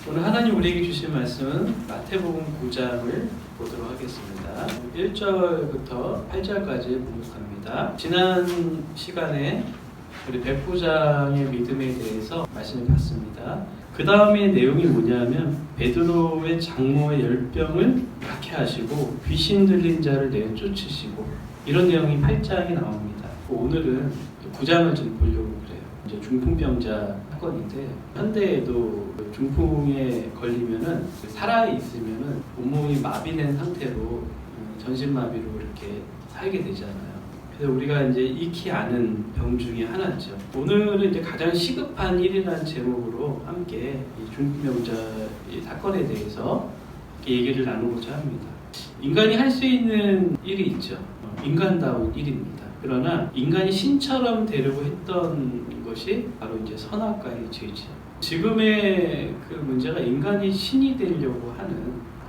오늘 하나님 우리에게 주신 말씀은 마태복음 9장을 보도록 하겠습니다. 1절부터 8절까지 봉독합니다. 지난 시간에 우리 백부장의 믿음에 대해서 말씀을 봤습니다. 그 다음에 내용이 뭐냐면 베드로의 장모의 열병을 낫게 하시고 귀신 들린 자를 내쫓으시고 이런 내용이 8장에 나옵니다. 오늘은 9장을 좀 보려고 그래요. 이제 중풍병자 사건인데 현대에도 중풍에 걸리면은 살아 있으면은 온몸이 마비된 상태로 전신마비로 이렇게 살게 되잖아요. 그래서 우리가 이제 익히 아는 병 중에 하나죠. 오늘은 이제 가장 시급한 일이라는 제목으로 함께 이 중풍병자 이 사건에 대해서 얘기를 나누고자 합니다. 인간이 할 수 있는 일이 있죠. 인간다운 일입니다. 그러나 인간이 신처럼 되려고 했던 것이 바로 이제 선악과의 죄죠. 지금의 그 문제가 인간이 신이 되려고 하는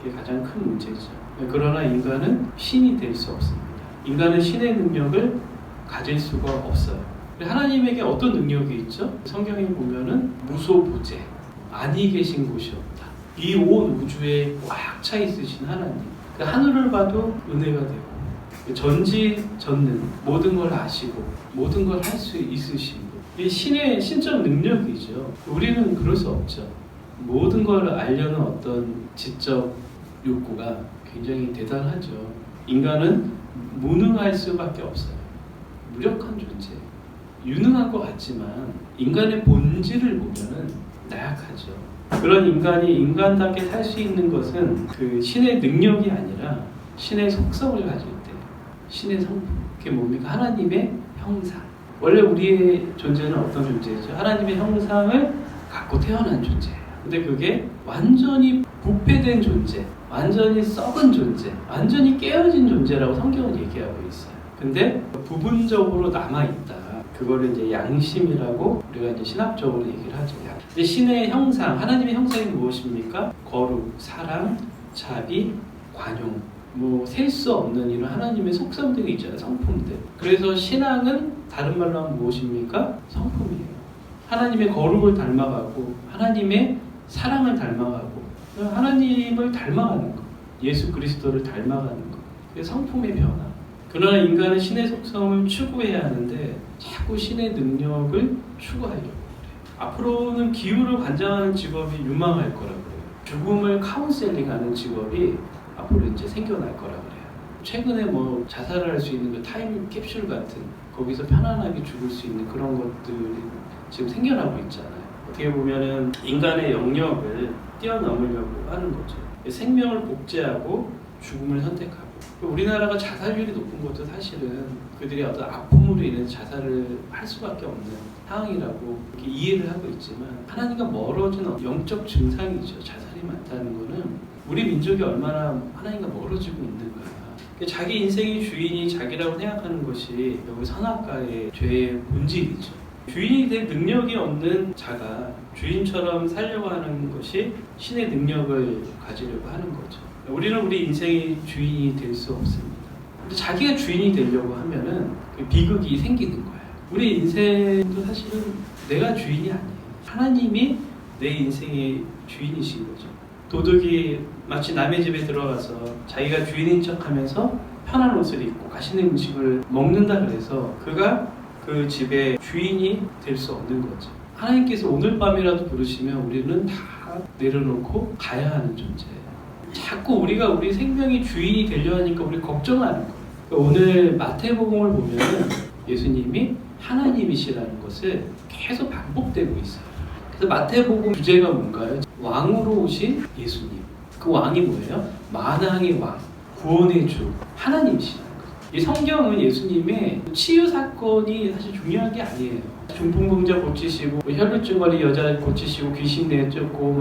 게 가장 큰 문제죠. 그러나 인간은 신이 될 수 없습니다. 인간은 신의 능력을 가질 수가 없어요. 하나님에게 어떤 능력이 있죠? 성경에 보면은 무소부재, 아니 계신 곳이 없다. 이 온 우주에 꽉 차 있으신 하나님. 하늘을 봐도 은혜가 되고 전지전능, 모든 걸 아시고 모든 걸 할 수 있으신 분. 이 신의 신적 능력이죠. 우리는 그럴 수 없죠. 모든 걸 알려는 어떤 지적 욕구가 굉장히 대단하죠. 인간은 무능할 수밖에 없어요. 무력한 존재. 유능한 것 같지만 인간의 본질을 보면은 나약하죠. 그런 인간이 인간답게 살 수 있는 것은 그 신의 능력이 아니라 신의 속성을 가질 때, 신의 성품. 그게 뭡니까? 하나님의 형상. 원래 우리의 존재는 어떤 존재죠? 하나님의 형상을 갖고 태어난 존재예요. 근데 그게 완전히 부패된 존재, 완전히 썩은 존재, 완전히 깨어진 존재라고 성경은 얘기하고 있어요. 근데 부분적으로 남아있다. 그거를 이제 양심이라고 우리가 이제 신학적으로 얘기를 하죠. 근데 신의 형상, 하나님의 형상이 무엇입니까? 거룩, 사랑, 자비, 관용, 셀 수 없는 이런 하나님의 속성들이 있잖아요. 성품들. 그래서 신앙은 다른 말로 하면 무엇입니까? 성품이에요. 하나님의 거룩을 닮아가고 하나님의 사랑을 닮아가고 하나님을 닮아가는 것, 예수 그리스도를 닮아가는 것. 그게 성품의 변화. 그러나 인간은 신의 속성을 추구해야 하는데 자꾸 신의 능력을 추구하려고 해요. 앞으로는 기후를 관장하는 직업이 유망할 거라고 해요. 죽음을 카운셀링하는 직업이 앞으로 이제 생겨날 거라고 그래요. 최근에 자살을 할 수 있는 그 타임 캡슐 같은 거기서 편안하게 죽을 수 있는 그런 것들이 지금 생겨나고 있잖아요. 어떻게 보면은 인간의 영역을 뛰어넘으려고 하는 거죠. 생명을 복제하고 죽음을 선택하고. 우리나라가 자살률이 높은 것도 사실은 그들이 어떤 아픔으로 인해서 자살을 할 수밖에 없는 상황이라고 이렇게 이해를 하고 있지만 하나님과 멀어진 영적 증상이죠. 자살이 많다는 거는 우리 민족이 얼마나 하나님과 멀어지고 있는가. 자기 인생의 주인이 자기라고 생각하는 것이 여기 선악과의 죄의 본질이죠. 주인이 될 능력이 없는 자가 주인처럼 살려고 하는 것이 신의 능력을 가지려고 하는 거죠. 우리는 우리 인생의 주인이 될 수 없습니다. 근데 자기가 주인이 되려고 하면은 그 비극이 생기는 거예요. 우리 인생도 사실은 내가 주인이 아니에요. 하나님이 내 인생의 주인이신 거죠. 도둑이 마치 남의 집에 들어가서 자기가 주인인 척하면서 편한 옷을 입고 맛있는 음식을 먹는다 그래서 그가 그 집의 주인이 될 수 없는 거죠. 하나님께서 오늘 밤이라도 부르시면 우리는 다 내려놓고 가야 하는 존재예요. 자꾸 우리가 우리 생명의 주인이 되려 하니까 우리 걱정하는 거예요. 오늘 마태복음을 보면 예수님이 하나님이시라는 것을 계속 반복되고 있어요. 그래서 마태복음 주제가 뭔가요? 왕으로 오신 예수님. 그 왕이 뭐예요? 만왕의 왕, 구원의 주, 하나님이시라는 거예요. 이 성경은 예수님의 치유 사건이 사실 중요한 게 아니에요. 중풍병자 고치시고 혈루증 걸린 여자 고치시고 귀신 내쫓고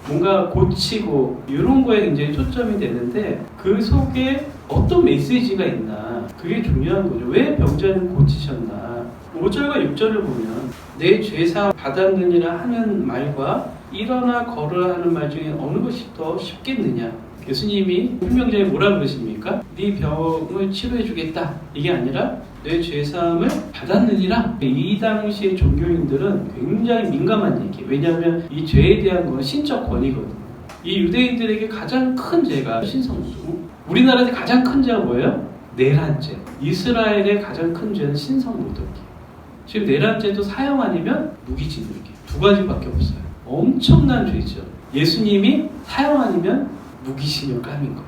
뭔가 고치고 이런 거에 굉장히 초점이 되는데 그 속에 어떤 메시지가 있나 그게 중요한 거죠. 왜 병자는 고치셨나. 5절과 6절을 보면 내 죄사 받았느니라 하는 말과 일어나 걸으라 하는 말 중에 어느 것이 더 쉽겠느냐. 예수님이 불명자에 뭐라 그러십니까? 네 병을 치료해 주겠다. 이게 아니라 내 죄사함을 받았느니라. 이 당시의 종교인들은 굉장히 민감한 얘기. 왜냐하면 이 죄에 대한 건 신적 권위거든요. 이 유대인들에게 가장 큰 죄가 신성모독. 우리나라에 가장 큰 죄가 뭐예요? 내란죄. 이스라엘의 가장 큰 죄는 신성모독이에요. 지금 내란죄도 사형 아니면 무기징역이에요. 두 가지밖에 없어요. 엄청난 죄죠. 예수님이 사형 아니면 무기징역감인 거예요.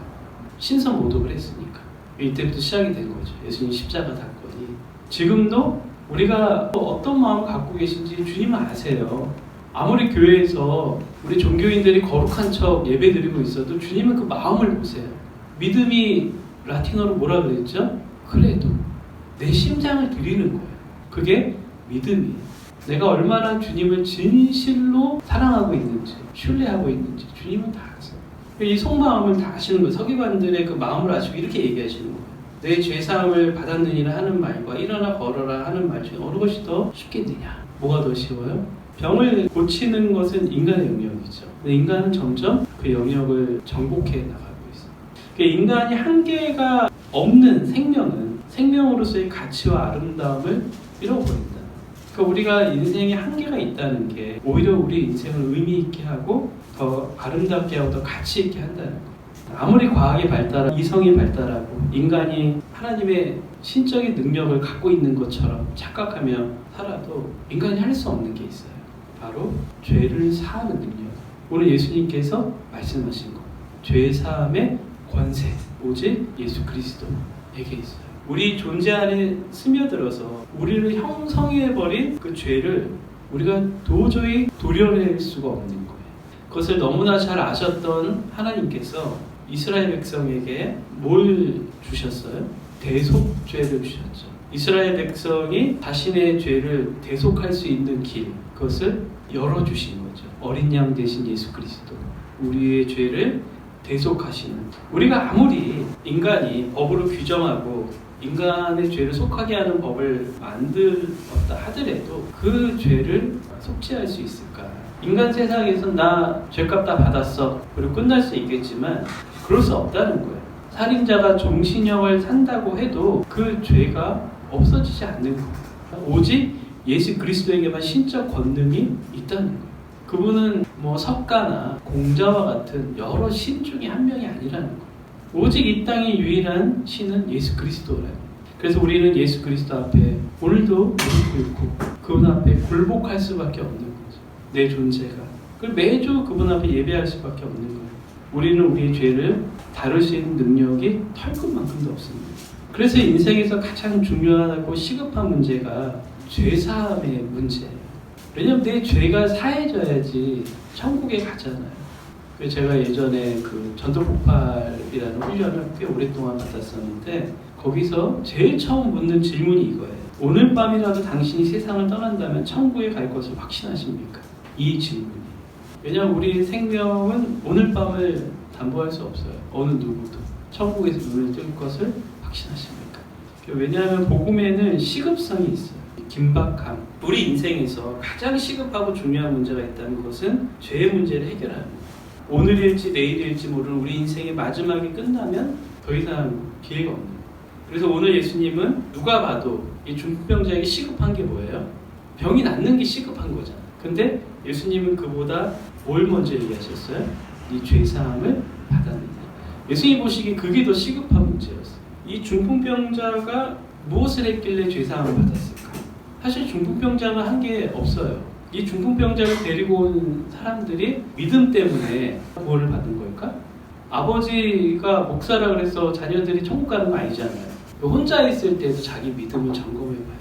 신성모독을 했으니까. 이때부터 시작이 된 거죠. 예수님 십자가 닿거니. 지금도 우리가 어떤 마음을 갖고 계신지 주님은 아세요. 아무리 교회에서 우리 종교인들이 거룩한 척 예배드리고 있어도 주님은 그 마음을 보세요. 믿음이 라틴어로 뭐라 그랬죠? 크레도. 내 심장을 드리는 거예요. 그게 믿음이에요. 내가 얼마나 주님을 진실로 사랑하고 있는지, 신뢰하고 있는지 주님은 다 아세요. 이 속마음을 다 아시는 거예요. 서기관들의 그 마음을 아시고 이렇게 얘기하시는 거예요. 내 죄사함을 받았느니라 하는 말과 일어나 걸어라 하는 말 중에 어느 것이 더 쉽겠느냐? 뭐가 더 쉬워요? 병을 고치는 것은 인간의 영역이죠. 근데 인간은 점점 그 영역을 정복해 나가고 있어요. 인간이 한계가 없는 생명은 생명으로서의 가치와 아름다움을 잃어버린다. 그러니까 우리가 인생에 한계가 있다는 게 오히려 우리 인생을 의미 있게 하고 더 아름답게 하고 더 가치 있게 한다는 거예요. 아무리 과학이 발달하고 이성이 발달하고 인간이 하나님의 신적인 능력을 갖고 있는 것처럼 착각하며 살아도 인간이 할 수 없는 게 있어요. 바로 죄를 사하는 능력. 오늘 예수님께서 말씀하신 것. 죄 사함의 권세. 오직 예수 그리스도에게 있어요. 우리 존재 안에 스며들어서 우리를 형성해버린 그 죄를 우리가 도저히 도려낼 수가 없는 거예요. 그것을 너무나 잘 아셨던 하나님께서 이스라엘 백성에게 뭘 주셨어요? 대속죄를 주셨죠. 이스라엘 백성이 자신의 죄를 대속할 수 있는 길, 그것을 열어주신 거죠. 어린 양 대신 예수 그리스도. 우리의 죄를 대속하시는. 우리가 아무리 인간이 법으로 규정하고 인간의 죄를 속하게 하는 법을 만들었다 하더라도 그 죄를 속죄할 수 있을까? 인간 세상에서 나 죄값 다 받았어. 그리고 끝날 수 있겠지만 그럴 수 없다는 거예요. 살인자가 종신형을 산다고 해도 그 죄가 없어지지 않는 거예요. 오직 예수 그리스도에게만 신적 권능이 있다는 거예요. 그분은 뭐 석가나 공자와 같은 여러 신 중에 한 명이 아니라는 거예요. 오직 이 땅의 유일한 신은 예수 그리스도라는 거예요. 그래서 우리는 예수 그리스도 앞에 오늘도 무릎 꿇고 그분 앞에 굴복할 수밖에 없는 거죠. 내 존재가. 그리고 매주 그분 앞에 예배할 수밖에 없는 거예요. 우리는 우리의 죄를 다루시는 능력이 털끝만큼도 없습니다. 그래서 인생에서 가장 중요하고 시급한 문제가 죄사함의 문제예요. 왜냐하면 내 죄가 사해져야지 천국에 가잖아요. 그래서 제가 예전에 그 전도폭발이라는 훈련을 꽤 오랫동안 받았었는데 거기서 제일 처음 묻는 질문이 이거예요. 오늘 밤이라도 당신이 세상을 떠난다면 천국에 갈 것을 확신하십니까? 이 질문이. 왜냐하면 우리 생명은 오늘 밤을 담보할 수 없어요. 어느 누구도. 천국에서 눈을 뜰 것을 확신하십니까? 왜냐하면 복음에는 시급성이 있어요. 긴박함. 우리 인생에서 가장 시급하고 중요한 문제가 있다는 것은 죄의 문제를 해결하는 거예요. 오늘일지 내일일지 모르는 우리 인생의 마지막이 끝나면 더 이상 기회가 없는 거예요. 그래서 오늘 예수님은 누가 봐도 이 중풍병자에게 시급한 게 뭐예요? 병이 낫는 게 시급한 거잖아요. 근데 예수님은 그보다 뭘 먼저 얘기하셨어요? 이 죄사함을 받았느냐. 예수님 보시기에 그게 더 시급한 문제였어요. 이 중풍병자가 무엇을 했길래 죄사함을 받았을까? 사실 중풍병자가 한 게 없어요. 이 중풍병자를 데리고 온 사람들이 믿음 때문에 구원을 받은 걸까? 아버지가 목사라 그래서 자녀들이 천국 가는 거 아니잖아요. 혼자 있을 때도 자기 믿음을 점검해 봐야 돼요.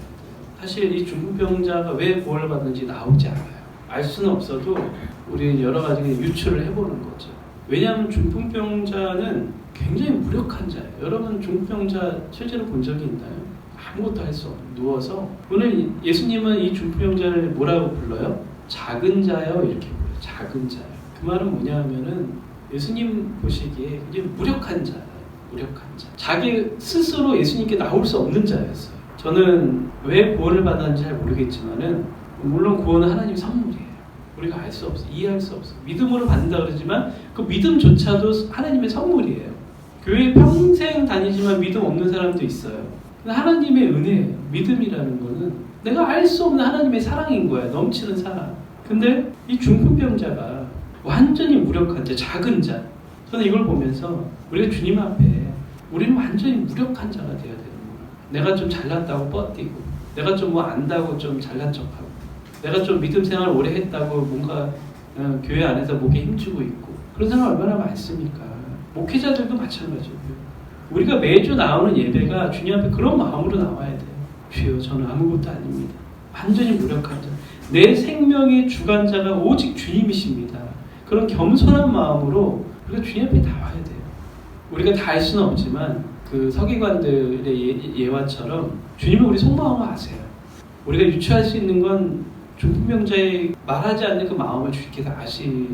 사실 이 중풍병자가 왜 구원을 받는지 나오지 않아요. 알 수는 없어도 우리는 여러 가지 유추를 해보는 거죠. 왜냐하면 중풍병자는 굉장히 무력한 자예요. 여러분 중풍병자 실제로 본 적이 있나요? 아무것도 할 수 없어요. 누워서. 오늘 예수님은 이 중풍병자를 뭐라고 불러요? 작은 자요 이렇게 불러요. 작은 자요. 그 말은 뭐냐 하면은 예수님 보시기에 굉장히 무력한 자예요. 무력한 자. 자기 스스로 예수님께 나올 수 없는 자였어요. 저는 왜 구원을 받았는지 잘 모르겠지만은 물론 구원은 하나님 선물이에요. 우리가 알 수 없어, 이해할 수 없어. 믿음으로 받는다 그러지만 그 믿음조차도 하나님의 선물이에요. 교회 평생 다니지만 믿음 없는 사람도 있어요. 하나님의 은혜예요. 믿음이라는 거는 내가 알 수 없는 하나님의 사랑인 거야. 넘치는 사랑. 근데 이 중풍병자가 완전히 무력한 자, 작은 자. 저는 이걸 보면서 우리가 주님 앞에 우리는 완전히 무력한 자가 되어야 되는 거야. 내가 좀 잘났다고 뻗뛰고, 내가 좀 뭐 안다고 좀 잘난 척하고, 내가 좀 믿음 생활 오래 했다고 뭔가 교회 안에서 목에 힘주고 있고, 그런 사람 얼마나 많습니까? 목회자들도 마찬가지고요. 우리가 매주 나오는 예배가 주님 앞에 그런 마음으로 나와야 돼요. 주여, 저는 아무것도 아닙니다. 완전히 무력한 자. 내 생명의 주관자가 오직 주님이십니다. 그런 겸손한 마음으로 우리가 주님 앞에 나와야 돼요. 우리가 다 할 수는 없지만 그 서기관들의 예화처럼 주님은 우리 속마음을 아세요. 우리가 유추할 수 있는 건 중풍병자의 말하지 않는 그 마음을 주님께서 아시고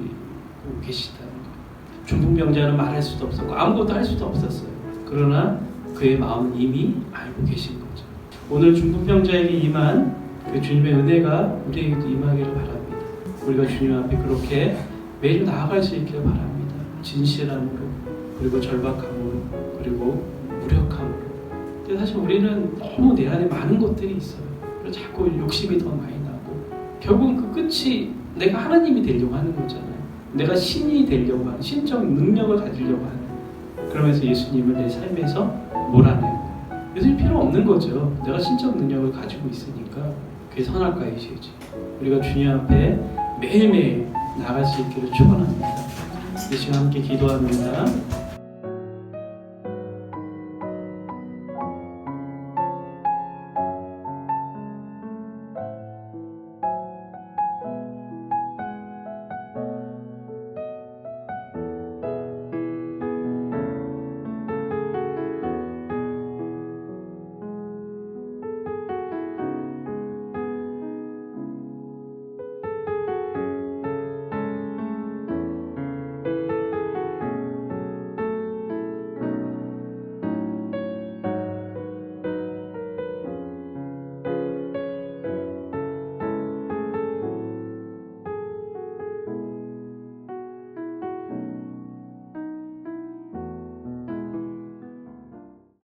계시다는 거예요. 중풍병자는 말할 수도 없었고 아무것도 할 수도 없었어요. 그러나 그의 마음은 이미 알고 계신 거죠. 오늘 중풍병자에게 임한 그 주님의 은혜가 우리에게도 임하기를 바랍니다. 우리가 주님 앞에 그렇게 매일 나아갈 수 있기를 바랍니다. 진실함으로, 그리고 절박함으로, 그리고 무력함으로. 근데 사실 우리는 너무 내 안에 많은 것들이 있어요. 그래서 자꾸 욕심이 더 많이 나고 결국은 그 끝이 내가 하나님이 되려고 하는 거잖아요. 내가 신이 되려고 하는, 신적 능력을 가지려고 하는. 그러면서 예수님을 내 삶에서 몰아내고, 예수님 필요 없는 거죠. 내가 신적 능력을 가지고 있으니까. 그게 선악과이시지. 우리가 주님 앞에 매일매일 나아갈 수 있기를 축원합니다. 이 시간 함께 기도합니다.